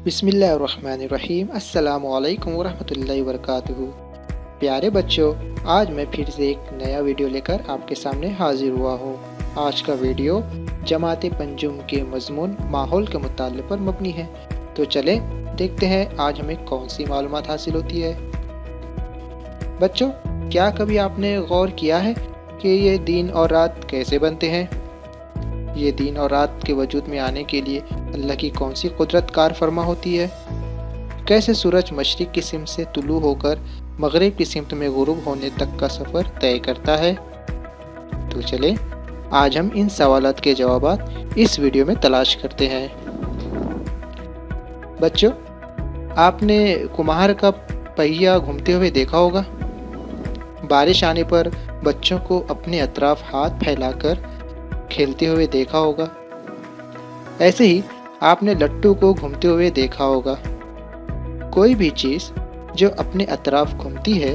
बिस्मिल्लाहिर्रहमानिर्रहीम। अस्सलामु अलैकुम वरहमतुल्लाहि वबरकातुहू। प्यारे बच्चों, आज मैं फिर से एक नया वीडियो लेकर आपके सामने हाजिर हुआ हूँ। आज का वीडियो जमात पंजुम के मज़मून माहौल के मुताल्लिक़ पर मबनी है। तो चलें देखते हैं आज हमें कौन सी मालूमात हासिल होती है। बच्चों, क्या कभी आपने गौर किया है कि ये दिन और रात कैसे बनते हैं? ये दिन और रात के वजूद में आने के लिए अल्लाह की कौन सी कुदरत कार फरमा होती है? कैसे सूरज मशरिक़ की सिमत से तुलू होकर मगरिब की सिमत में गुरूब होने तक का सफ़र तय करता है? तो चलें आज हम इन सवालात के जवाबात इस वीडियो में तलाश करते हैं। बच्चों, आपने कुम्हार का पहिया घूमते हुए देखा होगा। बारिश आने पर बच्चों को अपने अतराफ हाथ फैलाकर खेलते हुए देखा होगा। ऐसे ही आपने लट्टू को घूमते हुए देखा होगा। कोई भी चीज़ जो अपने अतराफ घूमती है,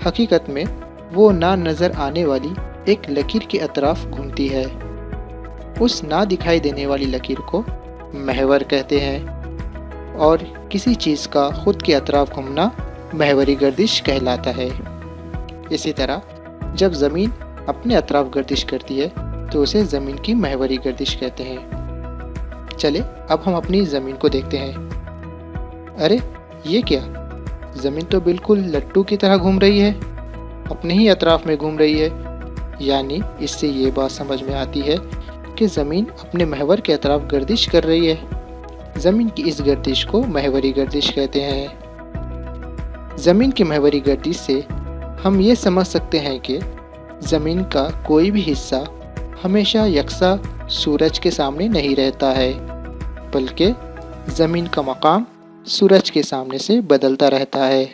हकीकत में वो ना नज़र आने वाली एक लकीर के अतराफ घूमती है। उस ना दिखाई देने वाली लकीर को महवर कहते हैं और किसी चीज़ का खुद के अतराफ घूमना महवरी गर्दिश कहलाता है। इसी तरह जब ज़मीन अपने अतराफ गर्दिश करती है तो उसे ज़मीन की महवरी गर्दिश कहते हैं। चले अब हम अपनी ज़मीन को देखते हैं। अरे ये क्या, ज़मीन तो बिल्कुल लट्टू की तरह घूम रही है, अपने ही अतराफ में घूम रही है। यानी इससे ये बात समझ में आती है कि ज़मीन अपने महवर के अतराफ गर्दिश कर रही है। ज़मीन की इस गर्दिश को महवरी गर्दिश कहते हैं। ज़मीन की महवरी गर्दिश से हम ये समझ सकते हैं कि ज़मीन का कोई भी हिस्सा हमेशा यकसा सूरज के सामने नहीं रहता है, बल्कि ज़मीन का मकाम सूरज के सामने से बदलता रहता है।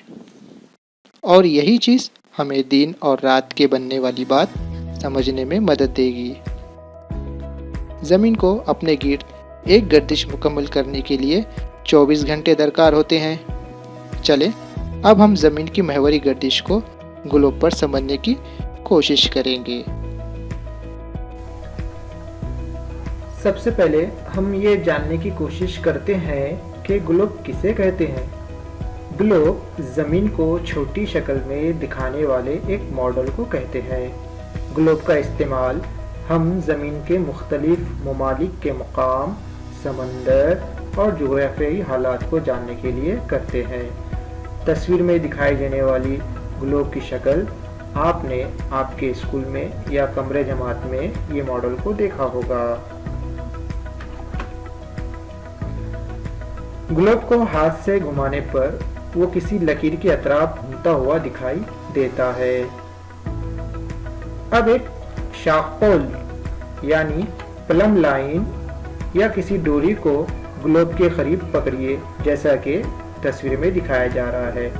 और यही चीज़ हमें दिन और रात के बनने वाली बात समझने में मदद देगी। ज़मीन को अपने गिर्द एक गर्दिश मुकम्मल करने के लिए 24 घंटे दरकार होते हैं। चलें अब हम ज़मीन की महवरी गर्दिश को ग्लोब पर समझने की कोशिश करेंगे। सबसे पहले हम ये जानने की कोशिश करते हैं कि ग्लोब किसे कहते हैं। ग्लोब ज़मीन को छोटी शक्ल में दिखाने वाले एक मॉडल को कहते हैं। ग्लोब का इस्तेमाल हम ज़मीन के मुख्तलिफ ममालिक के मकाम, समंदर और जोग्राफियाई हालात को जानने के लिए करते हैं। तस्वीर में दिखाई देने वाली ग्लोब की शक्ल आपने आपके स्कूल में या कमरे जमात में ये मॉडल को देखा होगा। ग्लोब को हाथ से घुमाने पर वो किसी लकीर के अतराफ घूमता हुआ दिखाई देता है। अब एक शार्पोल यानी प्लम लाइन या किसी डोरी को ग्लोब के करीब पकड़िए, जैसा कि तस्वीर में दिखाया जा रहा है।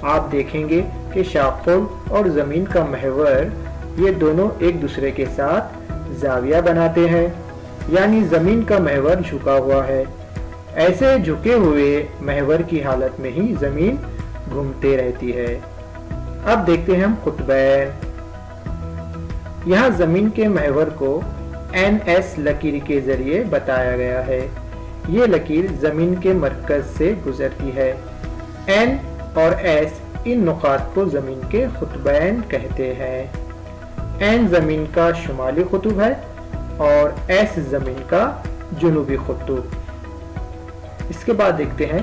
आप देखेंगे कि शार्पोल और ज़मीन का महवर ये दोनों एक दूसरे के साथ जाविया बनाते हैं, यानी ज़मीन का महवर झुका हुआ है। ऐसे झुके हुए महवर की हालत में ही ज़मीन घूमते रहती है। अब देखते हैं हम कुतबैन। यहाँ ज़मीन के महवर को NS लकीर के ज़रिए बताया गया है। ये लकीर ज़मीन के मरकज़ से गुजरती है। N और S इन नुकात को ज़मीन के कुतबैन कहते हैं। N ज़मीन का शुमाली कुतुब है और S ज़मीन का जुनूबी कुतुब। इसके बाद देखते हैं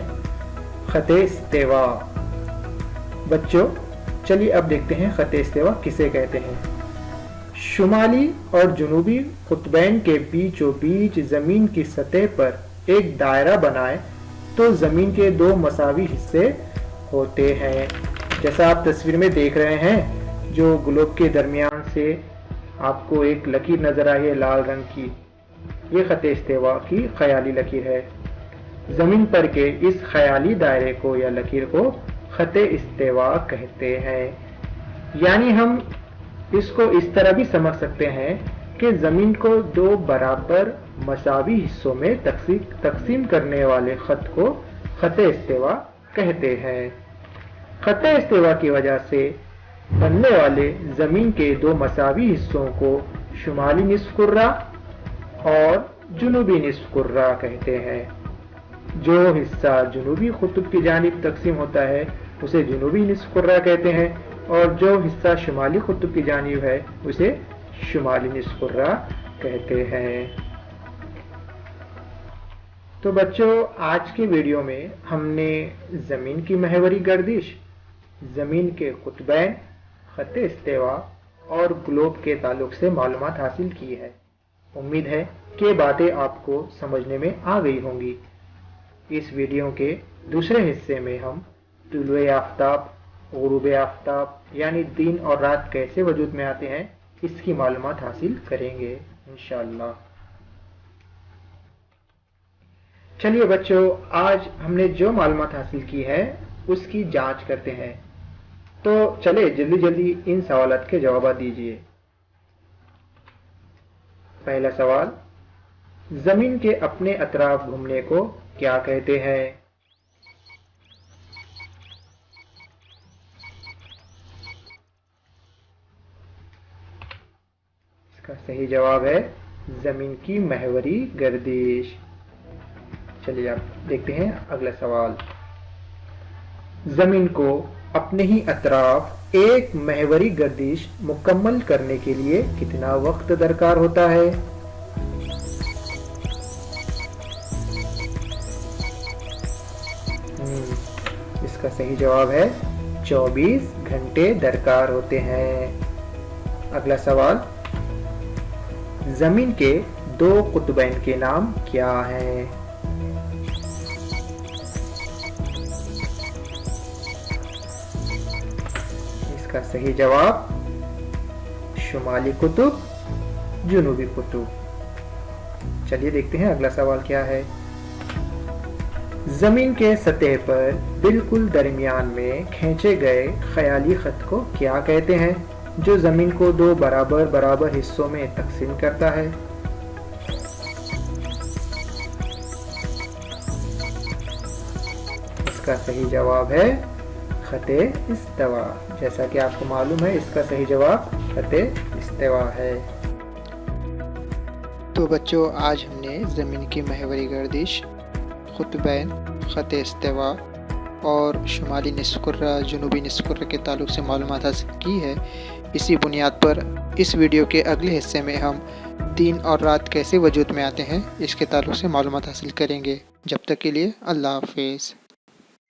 ख़ते इस्तिवा। बच्चों, चलिए अब देखते हैं ख़ते इस्तिवा किसे कहते हैं। शुमाली और जुनूबी कुतबैन के बीचों बीच ज़मीन की सतह पर एक दायरा बनाए तो ज़मीन के दो मसावी हिस्से होते हैं। जैसा आप तस्वीर में देख रहे हैं, जो ग्लोब के दरमियान से आपको एक लकीर नज़र आई है लाल रंग की, ये ख़ते इस्तिवा की ख़याली लकीर है। ज़मीन पर के इस ख़याली दायरे को या लकीर को ख़ते इस्तिवा कहते हैं। यानी हम इसको इस तरह भी समझ सकते हैं कि ज़मीन को दो बराबर मसावी हिस्सों में तकसीम करने वाले ख़त को ख़ते इस्तिवा कहते हैं। ख़ते इस्तिवा की वजह से बनने वाले ज़मीन के दो मसावी हिस्सों को शुमाली निस्फ़ कुर्रा और जुनूबी निस्फ़ कुर्रा कहते हैं। जो हिस्सा जनूबी कुतुब की जानिब तकसीम होता है उसे जनूबी निस्फ कुर्रा कहते हैं, और जो हिस्सा शुमाली कुतुब की जानिब है उसे शुमाली निस्फ कुर्रा कहते हैं। तो बच्चों, आज के वीडियो में हमने ज़मीन की महवरी गर्दिश, ज़मीन के कुतबैन, ख़त्ते इस्तेवा और ग्लोब के ताल्लुक से मालूमात हासिल की है। उम्मीद है कि बातें आपको समझने में आ गई होंगी। इस वीडियो के दूसरे हिस्से में हम तुलुए आफ्ताब, गुरूबे आफ्ताब यानी दिन और रात कैसे वजूद में आते हैं, इसकी मालूमात हासिल करेंगे इंशाअल्लाह। चलिए बच्चों, आज हमने जो मालूमात हासिल की है उसकी जांच करते हैं। तो चले जल्दी जल्दी इन सवालात के जवाब दीजिए। पहला सवाल, जमीन के अपने अतराफ घूमने को क्या कहते हैं? इसका सही जवाब है जमीन की महवरी गर्दिश। चलिए आप देखते हैं अगला सवाल। जमीन को अपने ही अतराफ एक महवरी गर्दिश मुकम्मल करने के लिए कितना वक्त दरकार होता है? इसका सही जवाब है 24 घंटे दरकार होते हैं। अगला सवाल, जमीन के दो कुतबैन के नाम क्या हैं? इसका सही जवाब शुमाली कुतुब, जनूबी कुतुब। चलिए देखते हैं अगला सवाल क्या है। जमीन के सतह पर बिल्कुल दरमियान में खींचे गए ख्याली खत को क्या कहते हैं, जो जमीन को दो बराबर बराबर हिस्सों में तकसीम करता है? इसका सही जवाब है खत्ते इस्तेवा। जैसा कि आपको मालूम है, इसका सही जवाब खत्ते इस्तेवा है। तो बच्चों, आज हमने ज़मीन की महवरी गर्दिश, कुतबैन, खत्ते इस्तेवा और शुमाली निस्फ़ कुर्रा, जनूबी निस्फ़ कुर्रा के ताल्लुक़ से मालूमात हासिल की है। इसी बुनियाद पर इस वीडियो के अगले हिस्से में हम दिन और रात कैसे वजूद में आते हैं, इसके ताल्लुक़ से मालूमात हासिल करेंगे। जब तक के लिए अल्लाह हाफ़िज़।